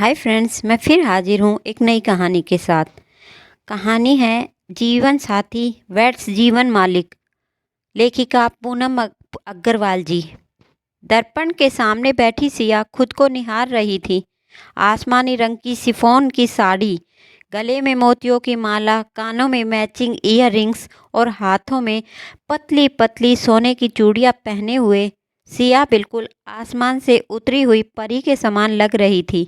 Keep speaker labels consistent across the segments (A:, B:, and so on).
A: Hi friends, मैं फिर हाजिर हूँ एक नई कहानी के साथ। कहानी है जीवन साथी वेट्स जीवन मालिक। लेखिका पूनम अग्रवाल जी। दर्पण के सामने बैठी सिया खुद को निहार रही थी। आसमानी रंग की शिफॉन की साड़ी, गले में मोतियों की माला, कानों में मैचिंग ईयररिंग्स और हाथों में पतली पतली सोने की चूड़ियाँ पहने हुए सिया बिल्कुल आसमान से उतरी हुई परी के समान लग रही थी।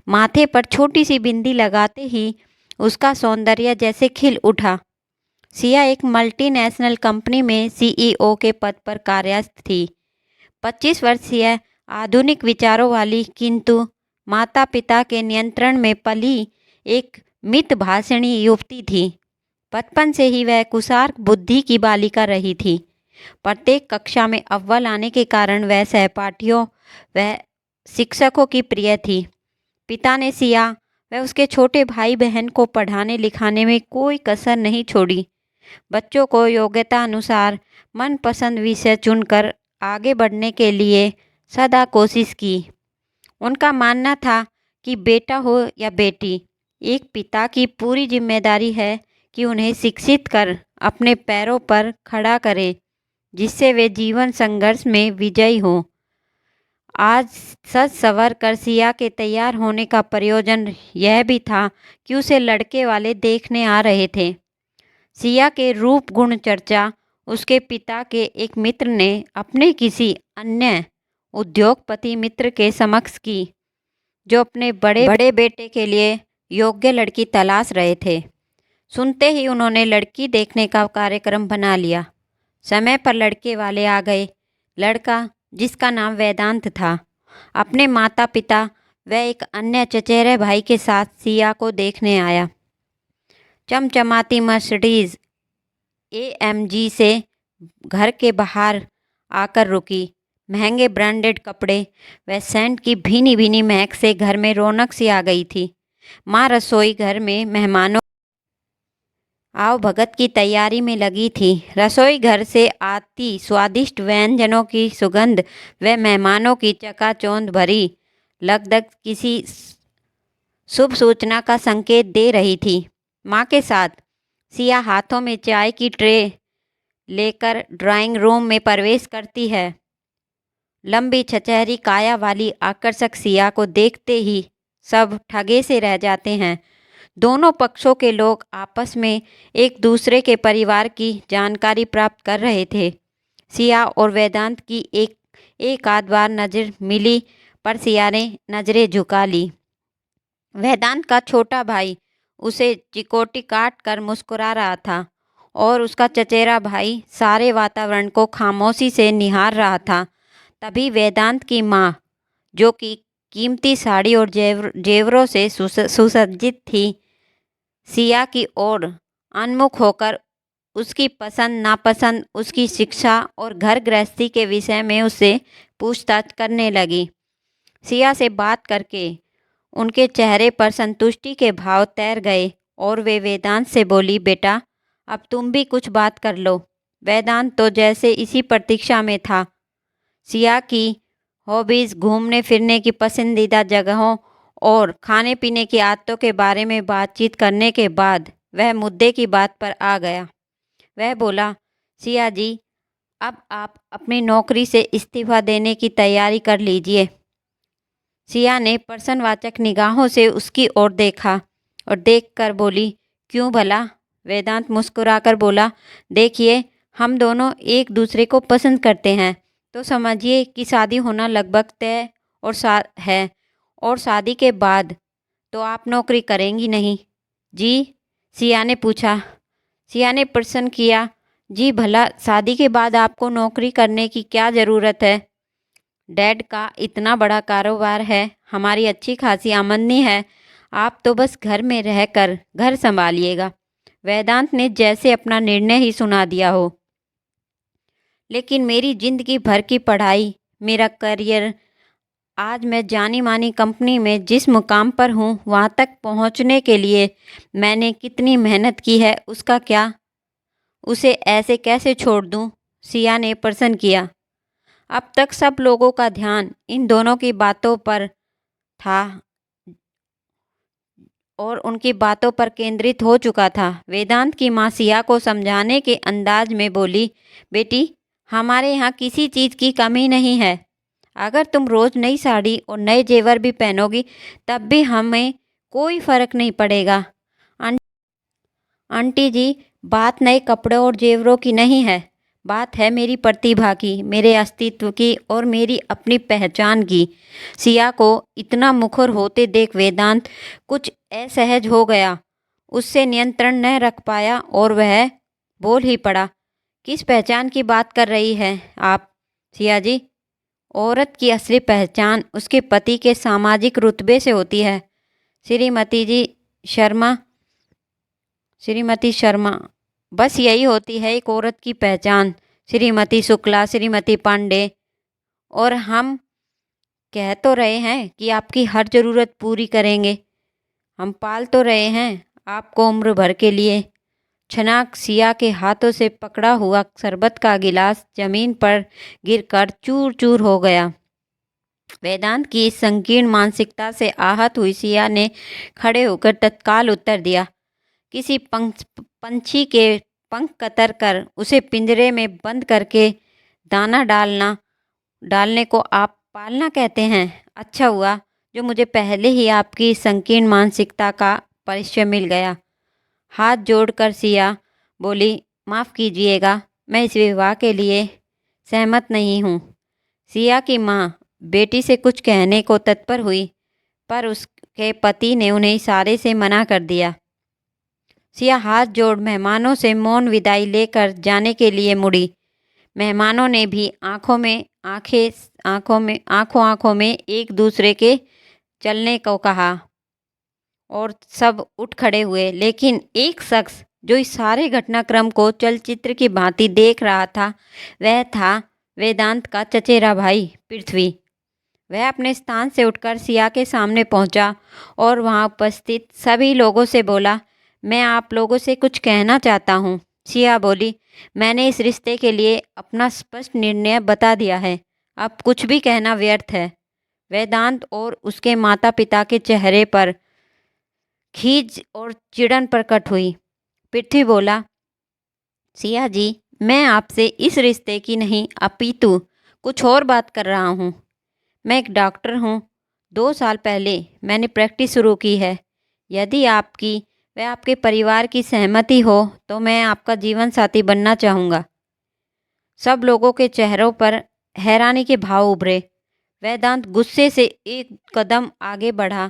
A: माथे पर छोटी सी बिंदी लगाते ही उसका सौंदर्य जैसे खिल उठा। सिया एक मल्टीनेशनल कंपनी में सीईओ के पद पर कार्यरत थी। 25 वर्षीय, आधुनिक विचारों वाली किंतु माता पिता के नियंत्रण में पली एक मितभाषिणी युवती थी। बचपन से ही वह कुसार बुद्धि की बालिका रही थी। प्रत्येक कक्षा में अव्वल आने के कारण वह सहपाठियों व शिक्षकों की प्रिय थी। पिता ने सिया व उसके छोटे भाई बहन को पढ़ाने लिखाने में कोई कसर नहीं छोड़ी। बच्चों को योग्यता अनुसार मनपसंद विषय चुनकर आगे बढ़ने के लिए सदा कोशिश की। उनका मानना था कि बेटा हो या बेटी, एक पिता की पूरी जिम्मेदारी है कि उन्हें शिक्षित कर अपने पैरों पर खड़ा करे, जिससे वे जीवन संघर्ष में विजयी हों। आज सज संवर कर सिया के तैयार होने का प्रयोजन यह भी था कि उसे लड़के वाले देखने आ रहे थे। सिया के रूप गुण चर्चा उसके पिता के एक मित्र ने अपने किसी अन्य उद्योगपति मित्र के समक्ष की, जो अपने बड़े बड़े बेटे के लिए योग्य लड़की तलाश रहे थे। सुनते ही उन्होंने लड़की देखने का कार्यक्रम बना लिया। समय पर लड़के वाले आ गए। लड़का, जिसका नाम वेदांत था, अपने माता पिता व एक अन्य चचेरे भाई के साथ सिया को देखने आया। चमचमाती मर्सिडीज एएमजी से घर के बाहर आकर रुकी। महंगे ब्रांडेड कपड़े व सेंट की भीनी भीनी महक से घर में रौनक सी आ गई थी। माँ रसोई घर में मेहमानों आव भगत की तैयारी में लगी थी। रसोई घर से आती स्वादिष्ट व्यंजनों की सुगंध व मेहमानों की चकाचौंध भरी लगधग किसी शुभ सूचना का संकेत दे रही थी। माँ के साथ सिया हाथों में चाय की ट्रे लेकर ड्राइंग रूम में प्रवेश करती है। लंबी छचहरी काया वाली आकर्षक सिया को देखते ही सब ठगे से रह जाते हैं। दोनों पक्षों के लोग आपस में एक दूसरे के परिवार की जानकारी प्राप्त कर रहे थे। सिया और वेदांत की एक आध बार नज़र मिली, पर सिया ने नज़रें झुका ली। वेदांत का छोटा भाई उसे चिकोटी काट कर मुस्कुरा रहा था और उसका चचेरा भाई सारे वातावरण को खामोशी से निहार रहा था। तभी वेदांत की माँ, जो कि कीमती साड़ी और जेवरों से सुसज्जित थी, सिया की ओर उन्मुख होकर उसकी पसंद नापसंद, उसकी शिक्षा और घर गृहस्थी के विषय में उससे पूछताछ करने लगी। सिया से बात करके उनके चेहरे पर संतुष्टि के भाव तैर गए और वे वेदांत से बोली, बेटा अब तुम भी कुछ बात कर लो। वेदांत तो जैसे इसी प्रतीक्षा में था। सिया की हॉबीज़, घूमने फिरने की पसंदीदा जगहों और खाने पीने की आदतों के बारे में बातचीत करने के बाद वह मुद्दे की बात पर आ गया। वह बोला, सिया जी, अब आप अपनी नौकरी से इस्तीफा देने की तैयारी कर लीजिए। सिया ने प्रश्नवाचक निगाहों से उसकी ओर देखा और देखकर बोली, क्यों भला? वेदांत मुस्कुराकर बोला, देखिए, हम दोनों एक दूसरे को पसंद करते हैं, तो समझिए कि शादी होना लगभग तय है। और शादी के बाद तो आप नौकरी करेंगी नहीं? जी? सिया ने पूछा। सिया ने प्रश्न किया, जी भला शादी के बाद आपको नौकरी करने की क्या ज़रूरत है? डैड का इतना बड़ा कारोबार है, हमारी अच्छी खासी आमदनी है, आप तो बस घर में रहकर घर संभालिएगा। वेदांत ने जैसे अपना निर्णय ही सुना दिया हो। लेकिन मेरी ज़िंदगी भर की पढ़ाई, मेरा करियर, आज मैं जानी मानी कंपनी में जिस मुकाम पर हूँ, वहाँ तक पहुँचने के लिए मैंने कितनी मेहनत की है, उसका क्या? उसे ऐसे कैसे छोड़ दूँ? सिया ने प्रश्न किया। अब तक सब लोगों का ध्यान इन दोनों की बातों पर था, और उनकी बातों पर केंद्रित हो चुका था। वेदांत की माँ सिया को समझाने के अंदाज में बोली, बेटी, हमारे यहाँ किसी चीज़ की कमी नहीं है। अगर तुम रोज़ नई साड़ी और नए जेवर भी पहनोगी तब भी हमें कोई फ़र्क नहीं पड़ेगा। आंटी जी, बात नए कपड़ों और जेवरों की नहीं है, बात है मेरी प्रतिभा की, मेरे अस्तित्व की और मेरी अपनी पहचान की। सिया को इतना मुखर होते देख वेदांत कुछ असहज हो गया। उससे नियंत्रण न रख पाया और वह बोल ही पड़ा, किस पहचान की बात कर रही हैं आप सिया जी? औरत की असली पहचान उसके पति के सामाजिक रुतबे से होती है। श्रीमती जी शर्मा श्रीमती शर्मा, बस यही होती है एक औरत की पहचान। श्रीमती शुक्ला, श्रीमती पांडे, और हम कह तो रहे हैं कि आपकी हर ज़रूरत पूरी करेंगे। हम पाल तो रहे हैं आपको उम्र भर के लिए। छनाक सिया के हाथों से पकड़ा हुआ शरबत का गिलास जमीन पर गिरकर चूर चूर हो गया। वेदांत की इस संकीर्ण मानसिकता से आहत हुई सिया ने खड़े होकर तत्काल उत्तर दिया, किसी पंछी के पंख कतर कर उसे पिंजरे में बंद करके दाना डालने को आप पालना कहते हैं? अच्छा हुआ जो मुझे पहले ही आपकी संकीर्ण मानसिकता का परिचय मिल गया। हाथ जोड़कर सिया बोली, माफ़ कीजिएगा, मैं इस विवाह के लिए सहमत नहीं हूँ। सिया की माँ बेटी से कुछ कहने को तत्पर हुई, पर उसके पति ने उन्हें इशारे से मना कर दिया। सिया हाथ जोड़ मेहमानों से मौन विदाई लेकर जाने के लिए मुड़ी। मेहमानों ने भी आंखों आंखों में एक दूसरे के चलने को कहा और सब उठ खड़े हुए, लेकिन एक शख्स जो इस सारे घटनाक्रम को चलचित्र की भांति देख रहा था वह था वेदांत का चचेरा भाई पृथ्वी। वह अपने स्थान से उठकर सिया के सामने पहुंचा और वहां उपस्थित सभी लोगों से बोला, मैं आप लोगों से कुछ कहना चाहता हूं। सिया बोली, मैंने इस रिश्ते के लिए अपना स्पष्ट निर्णय बता दिया है, अब कुछ भी कहना व्यर्थ है। वेदांत और उसके माता पिता के चेहरे पर खीज और चिड़न प्रकट हुई। पृथ्वी बोला, सिया जी, मैं आपसे इस रिश्ते की नहीं अपितु कुछ और बात कर रहा हूँ। मैं एक डॉक्टर हूँ। 2 साल पहले मैंने प्रैक्टिस शुरू की है। यदि आपकी व आपके परिवार की सहमति हो तो मैं आपका जीवन साथी बनना चाहूँगा। सब लोगों के चेहरों पर हैरानी के भाव उभरे। वेदांत गुस्से से एक कदम आगे बढ़ा,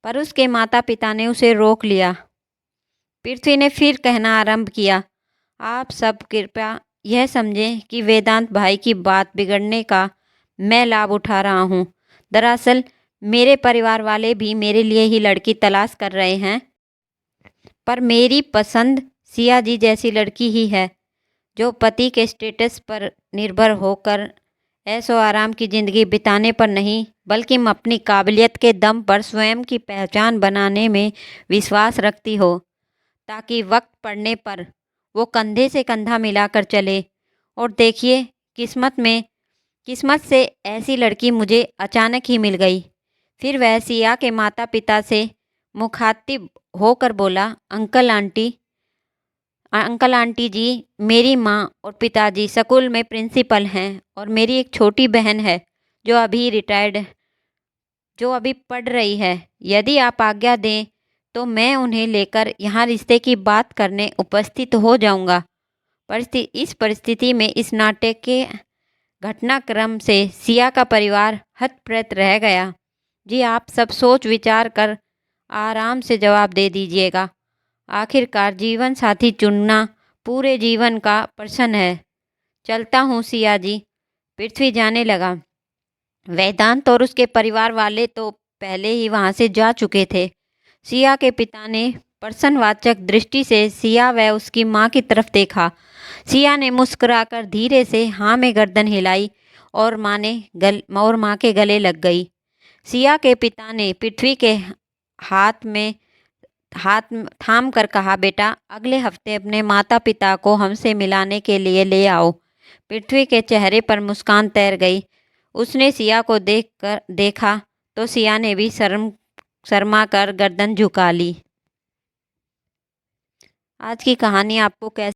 A: पर उसके माता पिता ने उसे रोक लिया। पृथ्वी ने फिर कहना आरंभ किया, आप सब कृपया यह समझें कि वेदांत भाई की बात बिगड़ने का मैं लाभ उठा रहा हूँ। दरअसल मेरे परिवार वाले भी मेरे लिए ही लड़की तलाश कर रहे हैं, पर मेरी पसंद सिया जी जैसी लड़की ही है, जो पति के स्टेटस पर निर्भर होकर ऐशो आराम की ज़िंदगी बिताने पर नहीं, बल्कि अपनी काबिलियत के दम पर स्वयं की पहचान बनाने में विश्वास रखती हो, ताकि वक्त पड़ने पर वो कंधे से कंधा मिलाकर चले। और देखिए, किस्मत से ऐसी लड़की मुझे अचानक ही मिल गई। फिर वह सिया के माता पिता से मुखातिब होकर बोला, अंकल आंटी जी, मेरी माँ और पिताजी स्कूल में प्रिंसिपल हैं और मेरी एक छोटी बहन है जो अभी पढ़ रही है। यदि आप आज्ञा दें तो मैं उन्हें लेकर यहाँ रिश्ते की बात करने उपस्थित हो जाऊँगा। इस परिस्थिति में इस नाटक के घटनाक्रम से सिया का परिवार हतप्रभ रह गया। जी, आप सब सोच विचार कर आराम से जवाब दे दीजिएगा। आखिरकार जीवन साथी चुनना पूरे जीवन का प्रश्न है। चलता हूँ सिया जी। पृथ्वी जाने लगा। वेदांत और उसके परिवार वाले तो पहले ही वहाँ से जा चुके थे। सिया के पिता ने प्रश्नवाचक दृष्टि से सिया व उसकी माँ की तरफ देखा। सिया ने मुस्कुराकर धीरे से हाँ में गर्दन हिलाई और माँ के गले लग गई। सिया के पिता ने पृथ्वी के हाथ थाम कर कहा, बेटा, अगले हफ्ते अपने माता पिता को हमसे मिलाने के लिए ले आओ। पृथ्वी के चेहरे पर मुस्कान तैर गई। उसने सिया को देखा तो सिया ने भी शर्म शर्मा कर गर्दन झुका ली। आज की कहानी आपको कैसी